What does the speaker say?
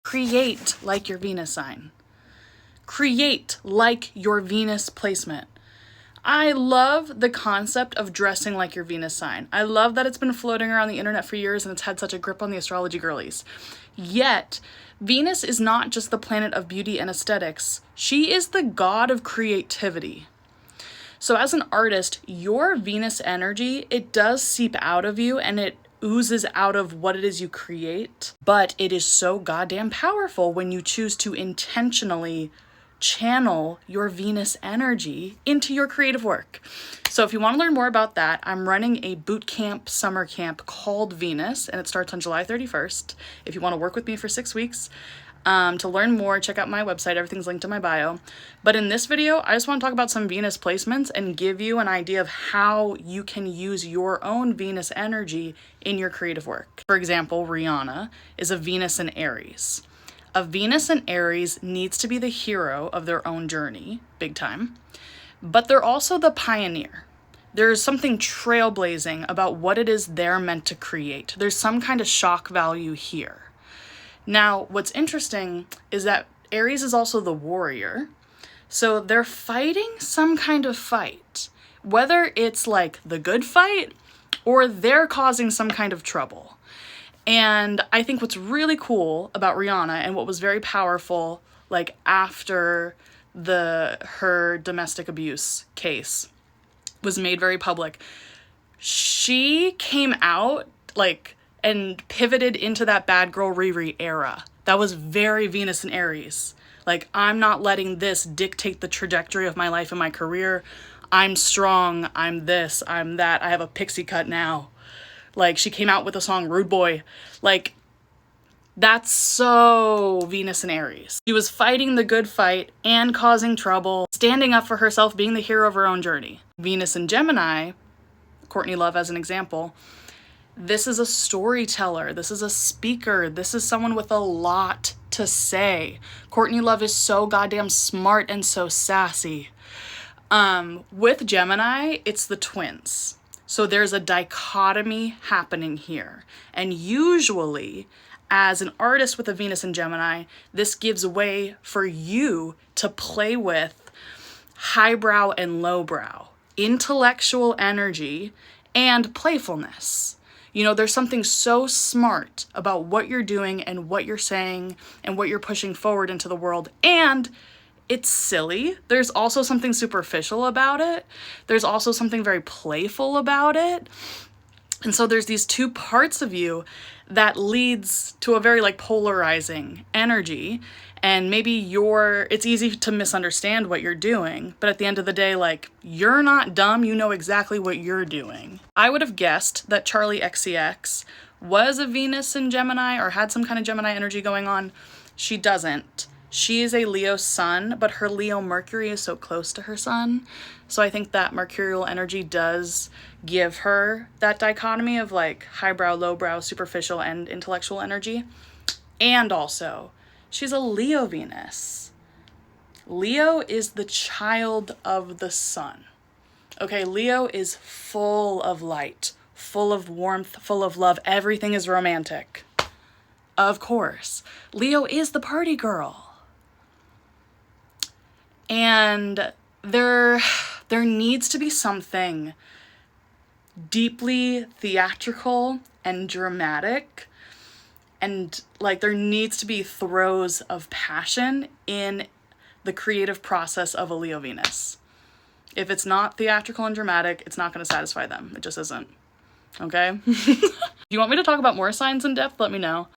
Create like your Venus sign. Create like your Venus placement. I love the concept of dressing like your Venus sign. I love that it's been floating around the internet for years and it's had such a grip on the astrology girlies. Yet, Venus is not just the planet of beauty and aesthetics. She is the god of creativity. So as an artist, your Venus energy, it does seep out of you and it oozes out of what it is you create. But it is so goddamn powerful when you choose to intentionally channel your Venus energy into your creative work. So if you want to learn more about that, I'm running a boot camp, summer camp called Venus, and it starts on July 31st. If you want to work with me for 6 weeks, to learn more, check out my website. Everything's linked in my bio. But in this video, I just want to talk about some Venus placements and give you an idea of how you can use your own Venus energy in your creative work. For example, Rihanna is a Venus in Aries. A Venus in Aries needs to be the hero of their own journey, big time, but they're also the pioneer. There's something trailblazing about what it is they're meant to create. There's some kind of shock value here. Now, what's interesting is that Aries is also the warrior, so they're fighting some kind of fight, whether it's like the good fight or they're causing some kind of trouble. And I think what's really cool about Rihanna and what was very powerful, like after her domestic abuse case was made very public, she came out like and pivoted into that bad girl Riri era. That was very Venus and Aries. Like, I'm not letting this dictate the trajectory of my life and my career. I'm strong. I'm this. I'm that. I have a pixie cut now. Like, she came out with the song Rude Boy. Like, that's so Venus and Aries. She was fighting the good fight and causing trouble, standing up for herself, being the hero of her own journey. Venus and Gemini, Courtney Love as an example, this is a storyteller. This is a speaker. This is someone with a lot to say. Courtney Love is so goddamn smart and so sassy. With Gemini, it's the twins. So there's a dichotomy happening here. And usually, as an artist with a Venus in Gemini, this gives way for you to play with highbrow and lowbrow, intellectual energy, and playfulness. You know, there's something so smart about what you're doing and what you're saying and what you're pushing forward into the world. And it's silly. There's also something superficial about it. There's also something very playful about it. And so there's these two parts of you that leads to a very like polarizing energy. And maybe it's easy to misunderstand what you're doing, but at the end of the day, like, you're not dumb, you know exactly what you're doing. I would have guessed that Charli XCX was a Venus in Gemini or had some kind of Gemini energy going on. She doesn't. She is a Leo sun, but her Leo Mercury is so close to her sun. So I think that Mercurial energy does give her that dichotomy of like highbrow, lowbrow, superficial, and intellectual energy. And also, she's a Leo Venus. Leo is the child of the sun. Okay, Leo is full of light, full of warmth, full of love. Everything is romantic. Of course. Leo is the party girl. And there needs to be something deeply theatrical and dramatic, and like there needs to be throes of passion in the creative process of a Leo Venus. If it's not theatrical and dramatic, it's not going to satisfy them. It just isn't. Okay? If you want me to talk about more signs in depth, let me know.